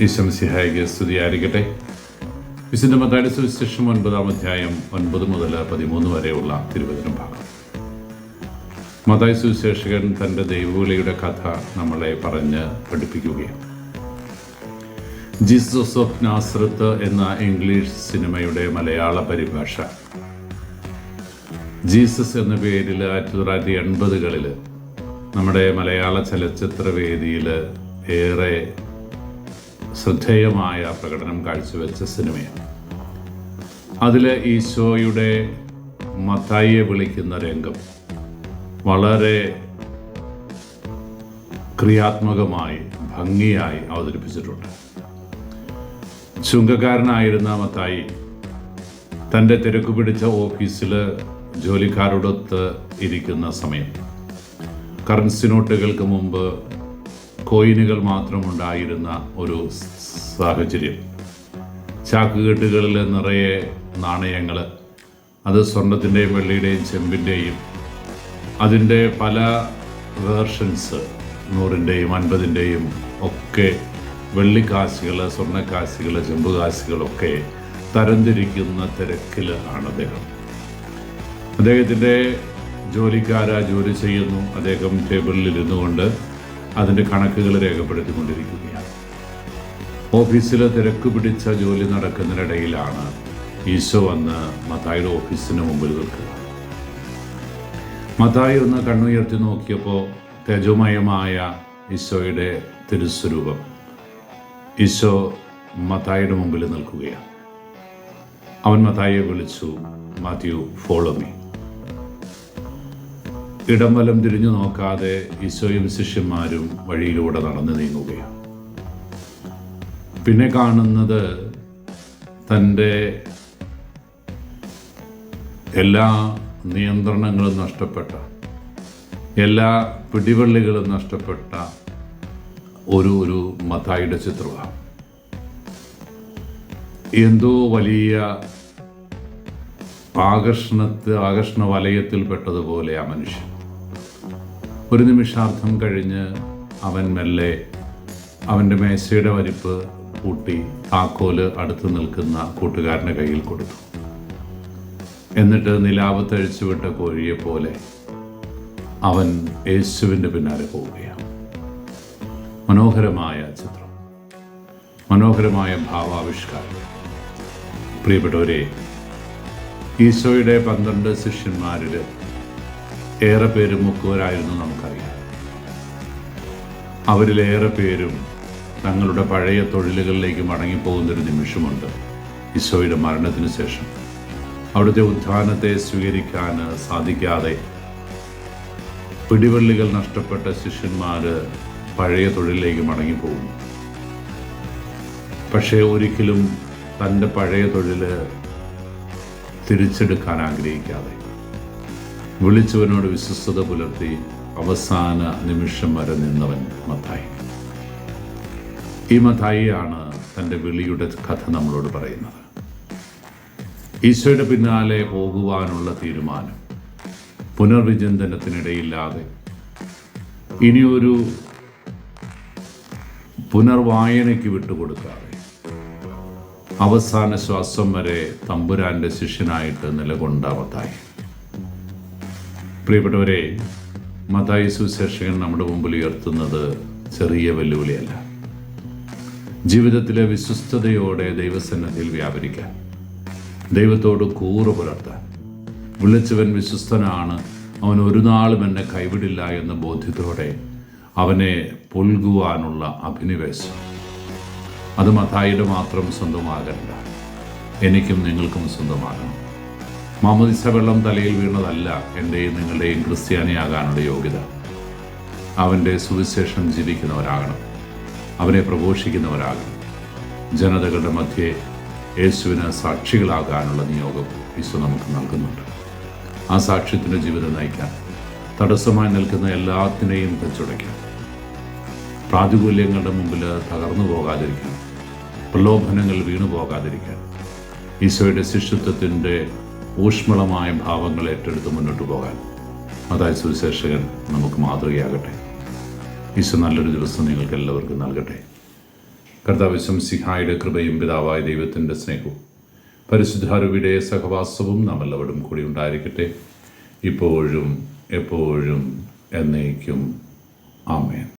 ഈശോമിശിഹായിക്ക് സ്തുതിയായിരിക്കട്ടെ. വിശുദ്ധ മത്തായിയുടെ സുവിശേഷം 9-ാം അധ്യായം 9 മുതൽ 13 വരെയുള്ള തിരുവചന ഭാഗം. മത്തായി സുവിശേഷകൻ തൻ്റെ ദൈവവിളിയുടെ കഥ നമ്മളെ പറഞ്ഞ് പഠിപ്പിക്കുകയാണ്. ജീസസ് ഓഫ് നാസറത്ത് എന്ന ഇംഗ്ലീഷ് സിനിമയുടെ മലയാള പരിഭാഷ ജീസസ് എന്ന പേരിൽ 1980-കളിൽ നമ്മുടെ മലയാള ചലച്ചിത്ര വേദിയിൽ ഏറെ ശ്രദ്ധേയമായ പ്രകടനം കാഴ്ചവെച്ച സിനിമയാണ്. അതിൽ ഈശോയുടെ മത്തായിയെ വിളിക്കുന്ന രംഗം വളരെ ക്രിയാത്മകമായി ഭംഗിയായി അവതരിപ്പിച്ചിട്ടുണ്ട്. ചുങ്കക്കാരനായിരുന്ന മത്തായി തൻ്റെ തിരക്ക് പിടിച്ച ഓഫീസിൽ ജോലിക്കാരോടൊത്ത് ഇരിക്കുന്ന സമയം കറൻസി നോട്ടുകൾക്ക് മുമ്പ് കോയിനുകൾ മാത്രമുണ്ടായിരുന്ന ഒരു സാഹചര്യം. ചാക്കുകെട്ടുകളിൽ നിറയെ നാണയങ്ങൾ, അത് സ്വർണത്തിൻ്റെയും വെള്ളിയുടെയും ചെമ്പിൻ്റെയും അതിൻ്റെ പല വേർഷൻസ്, 100-ൻ്റെയും 50-ൻ്റെയും ഒക്കെ വെള്ളിക്കാശുകൾ, സ്വർണ്ണക്കാശുകൾ, ചെമ്പുകാശുകളൊക്കെ തരംതിരിക്കുന്ന തിരക്കിൽ ആണ് അദ്ദേഹത്തിൻ്റെ ജോലിക്കാരാ ജോലി ചെയ്യുന്നു. അദ്ദേഹം ടേബിളിൽ ഇരുന്നു കൊണ്ട് അതിൻ്റെ കണക്കുകൾ രേഖപ്പെടുത്തിക്കൊണ്ടിരിക്കുകയാണ്. ഓഫീസിൽ തിരക്ക് പിടിച്ച ജോലി നടക്കുന്നതിനിടയിലാണ് ഈശോ വന്ന് മത്തായിയുടെ ഓഫീസിന് മുമ്പിൽ നിൽക്കുക. മത്തായി ഒന്ന് കണ്ണുയർത്തി നോക്കിയപ്പോൾ തേജോമയമായ ഈശോയുടെ തിരുസ്വരൂപം ഈശോ മത്തായിയുടെ മുമ്പിൽ നിൽക്കുകയാണ്. അവൻ മത്തായിയെ വിളിച്ചു, മാത്യു, ഫോളോ മീ. ഇടം വലം തിരിഞ്ഞു നോക്കാതെ ഈശോയും ശിഷ്യന്മാരും വഴിയിലൂടെ നടന്നു നീങ്ങുകയാണ്. പിന്നെ കാണുന്നത് തൻ്റെ എല്ലാ നിയന്ത്രണങ്ങളും നഷ്ടപ്പെട്ട, എല്ലാ പിടിവള്ളികളും നഷ്ടപ്പെട്ട ഒരു മത്തായിയുടെ ചിത്രമാണ്. എന്തോ വലിയ ആകർഷണ വലയത്തിൽപ്പെട്ടതുപോലെ ആ മനുഷ്യൻ. ഒരു നിമിഷാർത്ഥം കഴിഞ്ഞ് അവൻ മെല്ലെ അവൻ്റെ മേശയുടെ വലിപ്പ് കൂട്ടി താക്കോല് അടുത്ത് നിൽക്കുന്ന കൂട്ടുകാരൻ്റെ കയ്യിൽ കൊടുത്തു. എന്നിട്ട് നിലാവ് തഴിച്ചുവിട്ട കോഴിയെ പോലെ അവൻ യേശുവിൻ്റെ പിന്നാലെ പോവുകയാണ്. മനോഹരമായ ചിത്രം, മനോഹരമായ ഭാവാവിഷ്കാരം. പ്രിയപ്പെട്ടവരെ, ഈശോയുടെ 12 ശിഷ്യന്മാരിൽ ഏറെ പേരും മുക്കുവരായിരുന്നു നമുക്കറിയാം. അവരിലേറെ പേരും തങ്ങളുടെ പഴയ തൊഴിലുകളിലേക്ക് മടങ്ങിപ്പോകുന്നൊരു നിമിഷമുണ്ട്. ഈശോയുടെ മരണത്തിന് ശേഷം അവിടുത്തെ ഉത്ഥാനത്തെ സ്വീകരിക്കാൻ സാധിക്കാതെ പിടിവള്ളികൾ നഷ്ടപ്പെട്ട ശിഷ്യന്മാർ പഴയ തൊഴിലിലേക്ക് മടങ്ങിപ്പോകുന്നു. പക്ഷേ ഒരിക്കലും തൻ്റെ പഴയ തൊഴിൽ തിരിച്ചെടുക്കാൻ ആഗ്രഹിക്കാതെ വിളിച്ചവനോട് വിശ്വസ്തത പുലർത്തി അവസാന നിമിഷം വരെ നിന്നവൻ മത്തായി. ഈ മത്തായിയാണ് തൻ്റെ വിളിയുടെ കഥ നമ്മളോട് പറയുന്നത്. ഈശോയുടെ പിന്നാലെ പോകുവാനുള്ള തീരുമാനം പുനർവിചിന്തനത്തിനിടയില്ലാതെ, ഇനിയൊരു പുനർവായനയ്ക്ക് വിട്ടുകൊടുക്കാതെ അവസാന ശ്വാസം വരെ തമ്പുരാൻ്റെ ശിഷ്യനായിട്ട് നിലകൊണ്ട മത്തായി. പ്രിയപ്പെട്ടവരെ, മത്തായി സുവിശേഷകൻ നമ്മുടെ മുമ്പിൽ ഉയർത്തുന്നത് ചെറിയ വെല്ലുവിളിയല്ല. ജീവിതത്തിലെ വിശ്വസ്തയോടെ ദൈവസന്നിധിയിൽ വ്യാപരിക്കാൻ, ദൈവത്തോട് കൂറ് പുലർത്താൻ, വിളിച്ചവൻ വിശ്വസ്തനാണ്, അവൻ ഒരു നാളും എന്നെ കൈവിടില്ല എന്ന ബോധ്യത്തോടെ അവനെ പുൽകുവാനുള്ള അഭിനിവേശം. അത് മത്തായിയുടെ മാത്രം സ്വന്തമാകണ്ട, എനിക്കും നിങ്ങൾക്കും സ്വന്തമാകണം. മാമോദിസ വെള്ളം തലയിൽ വീണതല്ല എൻ്റെയും നിങ്ങളുടെയും ക്രിസ്ത്യാനിയാകാനുള്ള യോഗ്യത. അവൻ്റെ സുവിശേഷം ജീവിക്കുന്നവരാകണം, അവനെ പ്രഘോഷിക്കുന്നവരാകണം. ജനതകളുടെ മധ്യേ യേശുവിന് സാക്ഷികളാകാനുള്ള നിയോഗം ഈശോ നമുക്ക് നൽകുന്നുണ്ട്. ആ സാക്ഷ്യത്തിൻ്റെ ജീവിതം നയിക്കാൻ തടസ്സമായി നിൽക്കുന്ന എല്ലാത്തിനെയും തച്ചുടയ്ക്കാൻ, പ്രാതികൂല്യങ്ങളുടെ മുമ്പിൽ തകർന്നു പോകാതിരിക്കാൻ, പ്രലോഭനങ്ങൾ വീണു പോകാതിരിക്കാൻ, ഈശോയുടെ ശിഷ്യത്വത്തിൻ്റെ ഊഷ്മളമായ ഭാവങ്ങൾ ഏറ്റെടുത്ത് മുന്നോട്ട് പോകാൻ മത്തായി സുവിശേഷകൻ നമുക്ക് മാതൃകയാകട്ടെ. ഈശോ നല്ലൊരു ദിവസം നിങ്ങൾക്ക് എല്ലാവർക്കും നൽകട്ടെ. കർത്താവ് ശംസിഹായുടെ കൃപയും പിതാവായ ദൈവത്തിൻ്റെ സ്നേഹവും പരിശുദ്ധാരൂപിയുടെ സഹവാസവും നാം എല്ലാവരും കൂടി ഉണ്ടായിരിക്കട്ടെ, ഇപ്പോഴും എപ്പോഴും എന്നേക്കും. ആമേൻ.